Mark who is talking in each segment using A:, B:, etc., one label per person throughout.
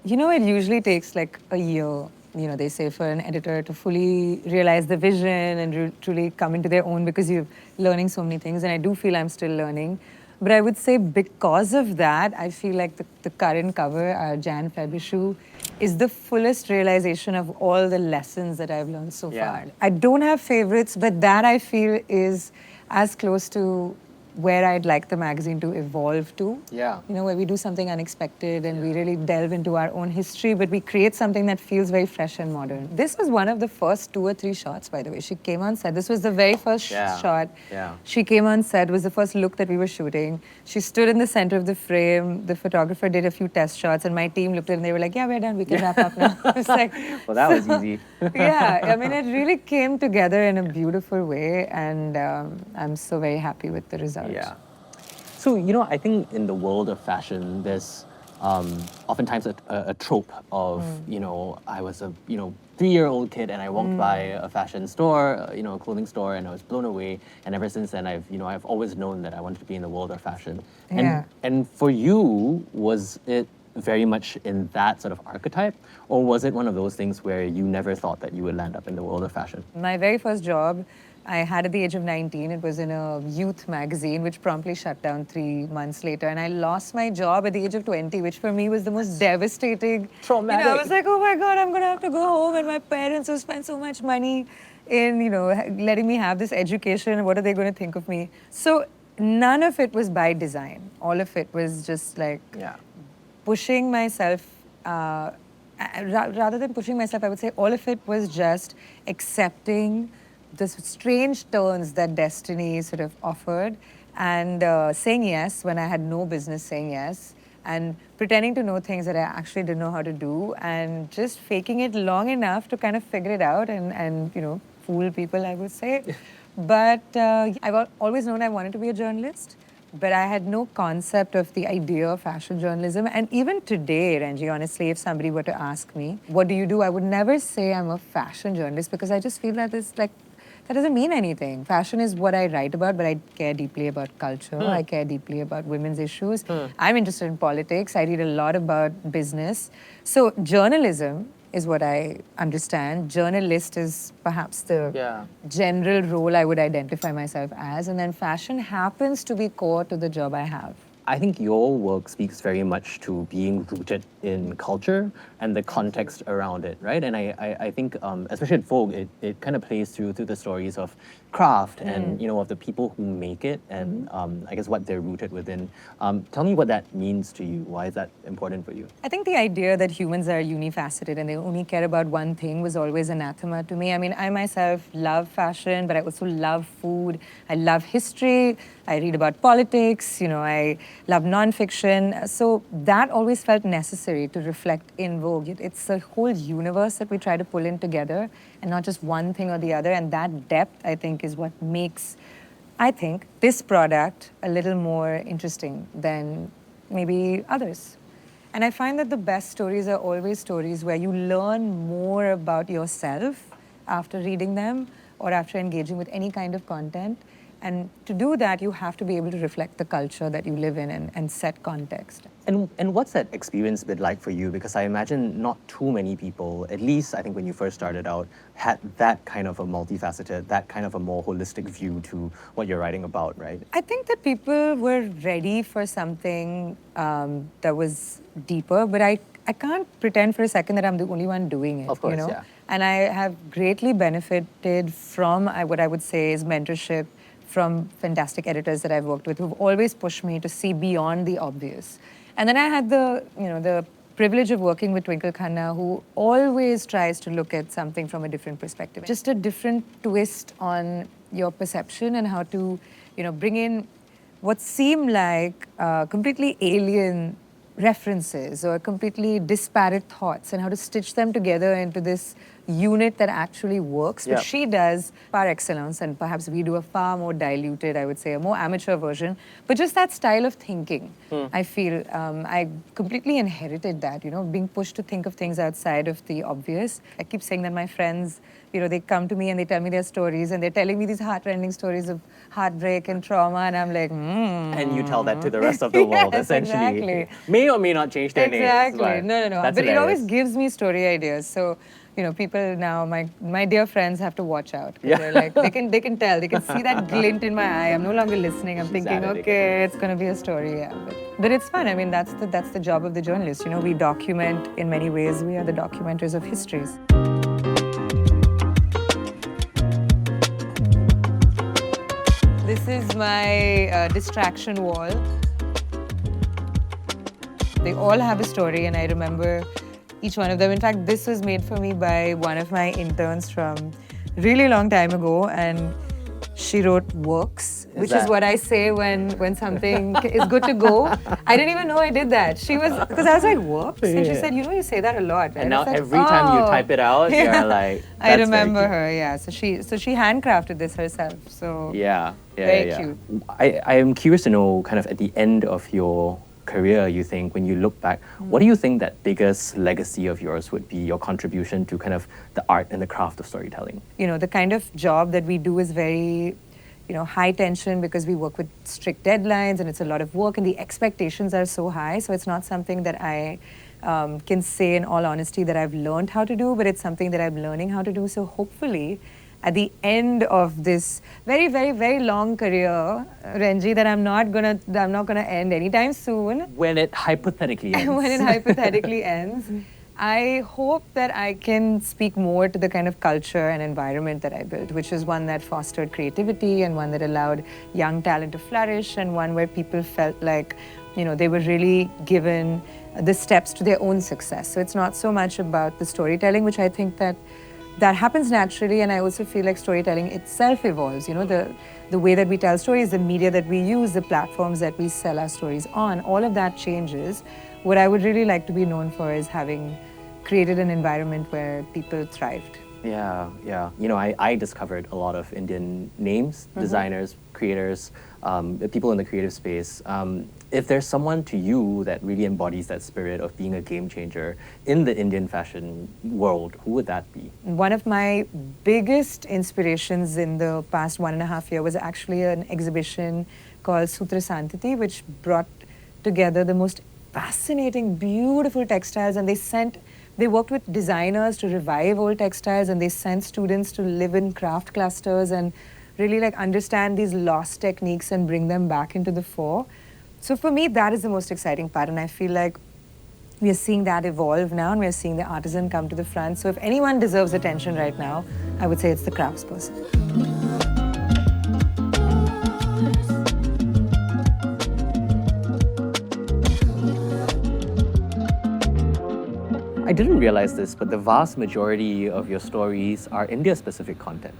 A: You know, it usually takes like a year, you know, they say for an editor to fully realize the vision and truly come into their own because you're learning so many things. And I do feel I'm still learning. But I would say because of that, I feel like the current cover, our Jan Feb issue, is the fullest realization of all the lessons that I've learned so far. I don't have favorites, but that I feel is as close to where I'd like the magazine to evolve to.
B: Yeah.
A: You know, where we do something unexpected and we really delve into our own history, but we create something that feels very fresh and modern. This was one of the first 2 or 3 shots, by the way. She came on set. This was the very first shot.
B: Yeah.
A: She came on set. It was the first look that we were shooting. She stood in the center of the frame. The photographer did a few test shots, and my team looked at it and they were like, yeah, we're done. We can wrap up now. It's like,
B: Well, that was easy.
A: yeah, I mean, it really came together in a beautiful way, and I'm so very happy with the result.
B: Yeah. So, you know, I think in the world of fashion, there's oftentimes a trope of, you know, I was a, 3-year-old kid and I walked by a fashion store, a clothing store, and I was blown away. And ever since then, I've always known that I wanted to be in the world of fashion.
A: Yeah.
B: And for you, was it very much in that sort of archetype? Or was it one of those things where you never thought that you would land up in the world of fashion?
A: My very first job I had at the age of 19. It was in a youth magazine, which promptly shut down 3 months later. And I lost my job at the age of 20, which for me was the most devastating.
B: Traumatic.
A: You know, I was like, oh my God, I'm going to have to go home. And my parents who spent so much money in, letting me have this education. What are they going to think of me? So none of it was by design. All of it was just like pushing myself. Rather than pushing myself, I would say all of it was just accepting the strange turns that destiny sort of offered and saying yes when I had no business saying yes, and pretending to know things that I actually didn't know how to do, and just faking it long enough to kind of figure it out and fool people, I would say. But I've always known I wanted to be a journalist, but I had no concept of the idea of fashion journalism. And even today, Renjie, honestly, if somebody were to ask me, what do you do? I would never say I'm a fashion journalist because I just feel that it's like, that doesn't mean anything. Fashion is what I write about, but I care deeply about culture. I care deeply about women's issues. I'm interested in politics. I read a lot about business. So journalism is what I understand. Journalist is perhaps the general role I would identify myself as. And then fashion happens to be core to the job I have.
B: I think your work speaks very much to being rooted in culture and the context around it, right? And I think, especially at Vogue, it kind of plays through the stories of craft and, of the people who make it and I guess what they're rooted within. Tell me what that means to you. Why is that important for you?
A: I think the idea that humans are unifaceted and they only care about one thing was always anathema to me. I mean, I myself love fashion, but I also love food. I love history. I read about politics. I love nonfiction. So that always felt necessary to reflect in Vogue. It's a whole universe that we try to pull in together and not just one thing or the other. And that depth, I think, is what makes, I think, this product a little more interesting than maybe others. And I find that the best stories are always stories where you learn more about yourself after reading them or after engaging with any kind of content. And to do that, you have to be able to reflect the culture that you live in and set context.
B: And what's that experience been like for you? Because I imagine not too many people, at least I think when you first started out, had that kind of a multifaceted, that kind of a more holistic view to what you're writing about, right?
A: I think that people were ready for something that was deeper, but I can't pretend for a second that I'm the only one doing it.
B: Of course, yeah.
A: And I have greatly benefited from what I would say is mentorship from fantastic editors that I've worked with who've always pushed me to see beyond the obvious. And then I had the privilege of working with Twinkle Khanna, who always tries to look at something from a different perspective. Just a different twist on your perception and how to, bring in what seem like completely alien references or completely disparate thoughts and how to stitch them together into this unit that actually works, which
B: Yep.
A: she does par excellence, and perhaps we do a far more diluted, I would say, a more amateur version. But just that style of thinking, I feel I completely inherited that, being pushed to think of things outside of the obvious. I keep saying that my friends, they come to me and they tell me their stories, and they're telling me these heart-rending stories of heartbreak and trauma, and I'm like,
B: And you tell that to the rest of the world,
A: Yes,
B: essentially.
A: exactly.
B: May or may not change their names.
A: Exactly.
B: But
A: No.
B: That's
A: But it always
B: hilarious.
A: gives me story ideas. So, people now, my dear friends have to watch out. 'Cause
B: Yeah.
A: they're like, they can tell, they can see that glint in my eye. I'm no longer listening. I'm thinking,
B: at it
A: okay, it's gonna be a story. Yeah. But it's fun. I mean, that's the job of the journalist. We document in many ways. We are the documenters of histories. This is my distraction wall. They all have a story, and I remember each one of them. In fact, this was made for me by one of my interns from really long time ago, and she wrote works, which is
B: that-
A: what I say when something is good to go. I didn't even know I did that. Because I was like, works? And she
B: Yeah.
A: said, you say that a lot. Right?
B: And now
A: I was like,
B: every time you
A: "Oh."
B: type it out,
A: Yeah.
B: you're like,
A: I
B: "That's
A: remember
B: very cute."
A: her, yeah. So she handcrafted this herself. So
B: Yeah.
A: Very
B: yeah.
A: cute.
B: I am curious to know, kind of at the end of your career, you think, when you look back, what do you think that biggest legacy of yours would be, your contribution to kind of the art and the craft of storytelling?
A: The kind of job that we do is very, high tension because we work with strict deadlines and it's a lot of work and the expectations are so high. So it's not something that I can say in all honesty that I've learned how to do, but it's something that I'm learning how to do. So hopefully, at the end of this very, very, very long career, Renjie, that I'm not gonna end anytime soon.
B: When it hypothetically ends.
A: When it hypothetically ends, I hope that I can speak more to the kind of culture and environment that I built, which is one that fostered creativity and one that allowed young talent to flourish, and one where people felt like, they were really given the steps to their own success. So it's not so much about the storytelling, which I think that happens naturally, and I also feel like storytelling itself evolves. The way that we tell stories, the media that we use, the platforms that we sell our stories on, all of that changes. What I would really like to be known for is having created an environment where people thrived.
B: Yeah. I discovered a lot of Indian names, designers, creators, people in the creative space. If there's someone to you that really embodies that spirit of being a game changer in the Indian fashion world, who would that be?
A: One of my biggest inspirations in the past 1.5 years was actually an exhibition called Sutra Santiti, which brought together the most fascinating, beautiful textiles, and they worked with designers to revive old textiles, and they sent students to live in craft clusters and really understand these lost techniques and bring them back into the fore. So for me, that is the most exciting part, and I feel like we are seeing that evolve now, and we are seeing the artisan come to the front. So if anyone deserves attention right now, I would say it's the craftsperson.
B: I didn't realize this, but the vast majority of your stories are India-specific content.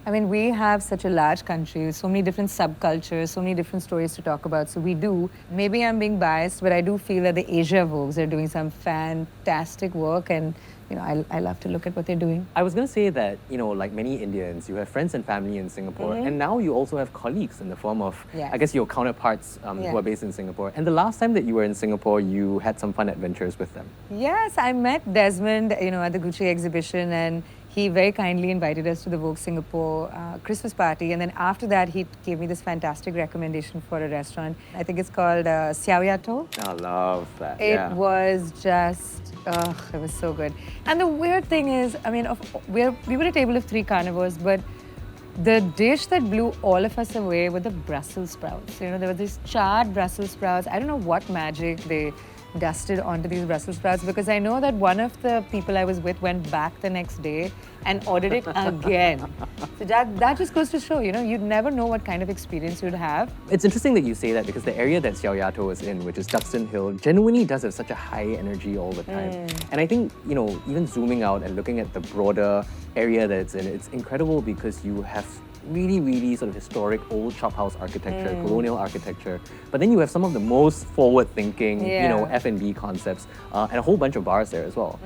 A: I mean, we have such a large country, so many different subcultures, so many different stories to talk about. So we do. Maybe I'm being biased, but I do feel that the Asia Vogues are doing some fantastic work, and I love to look at what they're doing.
B: I was going to say that, like many Indians, you have friends and family in Singapore, and now you also have colleagues in the form of,
A: Yes.
B: I guess, your counterparts who are based in Singapore. And the last time that you were in Singapore, you had some fun adventures with them.
A: Yes, I met Desmond, at the Gucci exhibition, and he very kindly invited us to the Vogue Singapore Christmas party. And then after that, he gave me this fantastic recommendation for a restaurant. I think it's called Xiao Ya To.
B: I love that.
A: It was just, it was so good. And the weird thing is, I mean, we were a table of 3 carnivores, but the dish that blew all of us away were the Brussels sprouts. There were these charred Brussels sprouts. I don't know what magic they dusted onto these Brussels sprouts, because I know that one of the people I was with went back the next day and ordered it again. So that just goes to show, you'd never know what kind of experience you'd have.
B: It's interesting that you say that, because the area that Xiao Ya To is in, which is Duxton Hill, genuinely does have such a high energy all the time. And I think, even zooming out and looking at the broader area that it's in, it's incredible because you have really, really sort of historic old chop house architecture, colonial architecture. But then you have some of the most forward-thinking, F&B concepts, and a whole bunch of bars there as well.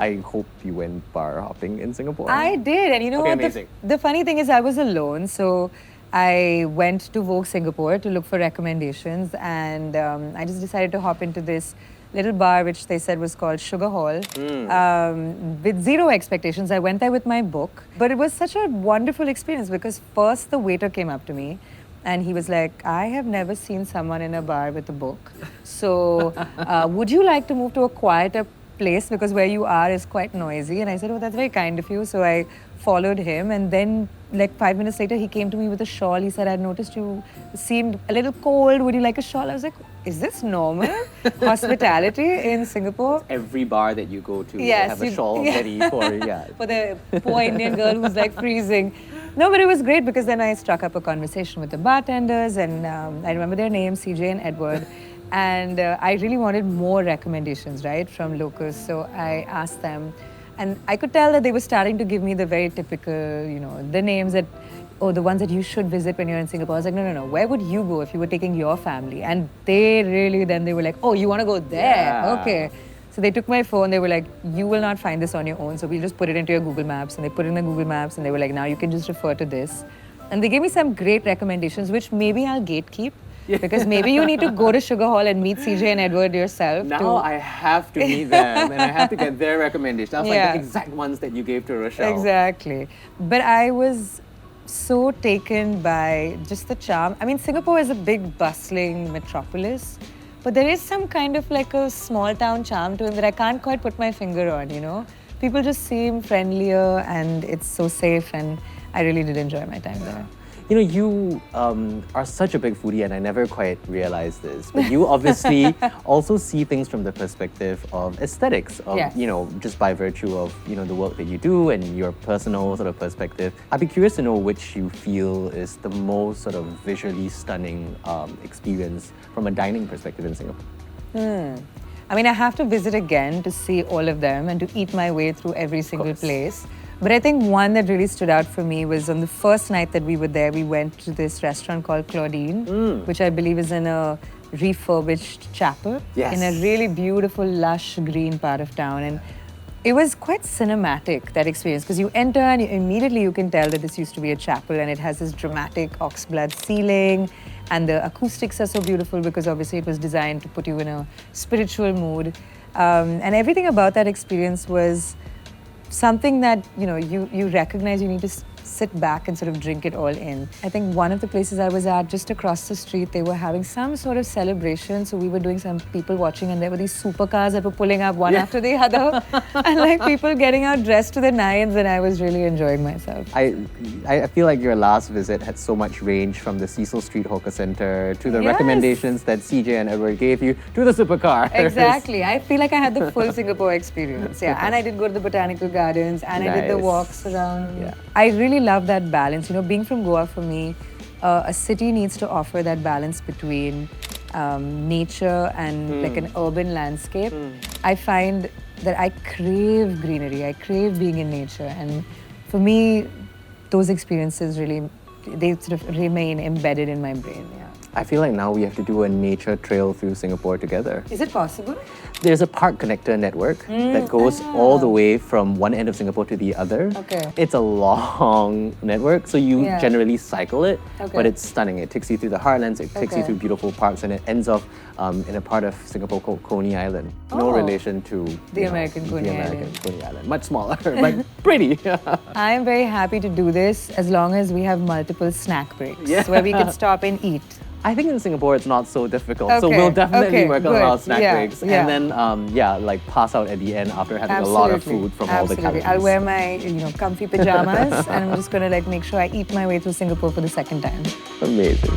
B: I hope you went bar hopping in Singapore.
A: I did, and you know
B: Okay,
A: what?
B: amazing.
A: The funny thing is, I was alone, so I went to Vogue Singapore to look for recommendations, and I just decided to hop into this little bar, which they said was called Sugar Hall, with zero expectations. I went there with my book, but it was such a wonderful experience because first the waiter came up to me. And he was like, I have never seen someone in a bar with a book. So, would you like to move to a quieter place because where you are is quite noisy? And I said, oh, that's very kind of you. So I followed him. And then, like 5 minutes later, he came to me with a shawl. He said, I noticed you seemed a little cold. Would you like a shawl? I was like, is this normal? Hospitality in Singapore?
B: Every bar that you go to,
A: Yes,
B: they have a
A: you-
B: shawl
A: yeah.
B: ready for
A: For the poor Indian girl who's like freezing. No, but it was great because then I struck up a conversation with the bartenders, and I remember their names, CJ and Edward. And I really wanted more recommendations, right, from locals. So I asked them, and I could tell that they were starting to give me the very typical, you know, the names that, oh, the ones that you should visit when you're in Singapore. I was like, no, no, no. Where would you go if you were taking your family? And they really, then they were like, oh, you want to go there?
B: Yeah.
A: Okay. So they took my phone, they were like, you will not find this on your own, so we'll just put it into your Google Maps. And they put it in the Google Maps, and they were like, now you can just refer to this. And they gave me some great recommendations, which maybe I'll gatekeep, because maybe you need to go to Sugar Hall and meet CJ and Edward yourself.
B: Now I have to meet them and I have to get their recommendations. That's
A: Yeah.
B: like the exact ones that you gave to Rochelle.
A: Exactly. But I was so taken by just the charm. I mean, Singapore is a big, bustling metropolis. But there is some kind of like a small town charm to it that I can't quite put my finger on, you know? People just seem friendlier and it's so safe, and I really did enjoy my time there.
B: You know, you are such a big foodie, and I never quite realized this, but you obviously also see things from the perspective of aesthetics, of,
A: Yes.
B: you know, just by virtue of, you know, the work that you do and your personal sort of perspective. I'd be curious to know which you feel is the most sort of visually stunning experience from a dining perspective in Singapore.
A: I mean, I have to visit again to see all of them and to eat my way through every single place. But I think one that really stood out for me was on the first night that we were there, we went to this restaurant called Claudine, which I believe is in a refurbished chapel
B: Yes.
A: in a really beautiful, lush green part of town. And it was quite cinematic, that experience, because you enter and immediately you can tell that this used to be a chapel, and it has this dramatic oxblood ceiling, and the acoustics are so beautiful because obviously it was designed to put you in a spiritual mood. And everything about that experience was something that, you know, you recognize you need to sit back and sort of drink it all in. I think one of the places I was at, just across the street, they were having some sort of celebration. So we were doing some people watching, and there were these supercars that were pulling up one after the other. And like people getting out dressed to the nines, and I was really enjoying myself.
B: I feel like your last visit had so much range from the Cecil Street Hawker Center to the
A: Yes.
B: recommendations that CJ and Edward gave you to the supercar.
A: Exactly. I feel like I had the full Singapore experience. Yeah. And I did go to the botanical gardens, and I did the
B: Nice.
A: walks around.
B: Yeah.
A: I really love that balance. You know, being from Goa, for me, a city needs to offer that balance between nature and like an urban landscape. I find that I crave greenery. I crave being in nature. And for me, those experiences really, they sort of remain embedded in my brain. Yeah.
B: I feel like now we have to do a nature trail through Singapore together.
A: Is it possible?
B: There's a park connector network that goes all the way from one end of Singapore to the other.
A: Okay.
B: It's a long network, so you
A: Yeah.
B: generally cycle it,
A: Okay.
B: but it's stunning. It takes you through the heartlands, it takes you
A: Okay.
B: through beautiful parks, and it ends off in a part of Singapore called Coney Island. No
A: Oh.
B: relation to
A: The
B: you know,
A: American Coney
B: the American
A: Island.
B: Coney Island. Much smaller, but pretty.
A: I am very happy to do this as long as we have multiple snack breaks
B: Yeah.
A: where we can stop and eat.
B: I think in Singapore it's not so difficult, so
A: Okay,
B: we'll definitely
A: okay,
B: work on
A: good.
B: our snack
A: Yeah,
B: breaks,
A: yeah.
B: and then like pass out at the end after having a lot of food from all the
A: Absolutely.
B: calories.
A: I'll wear my comfy pajamas and I'm just gonna like make sure I eat my way through Singapore for the second time.
B: Amazing.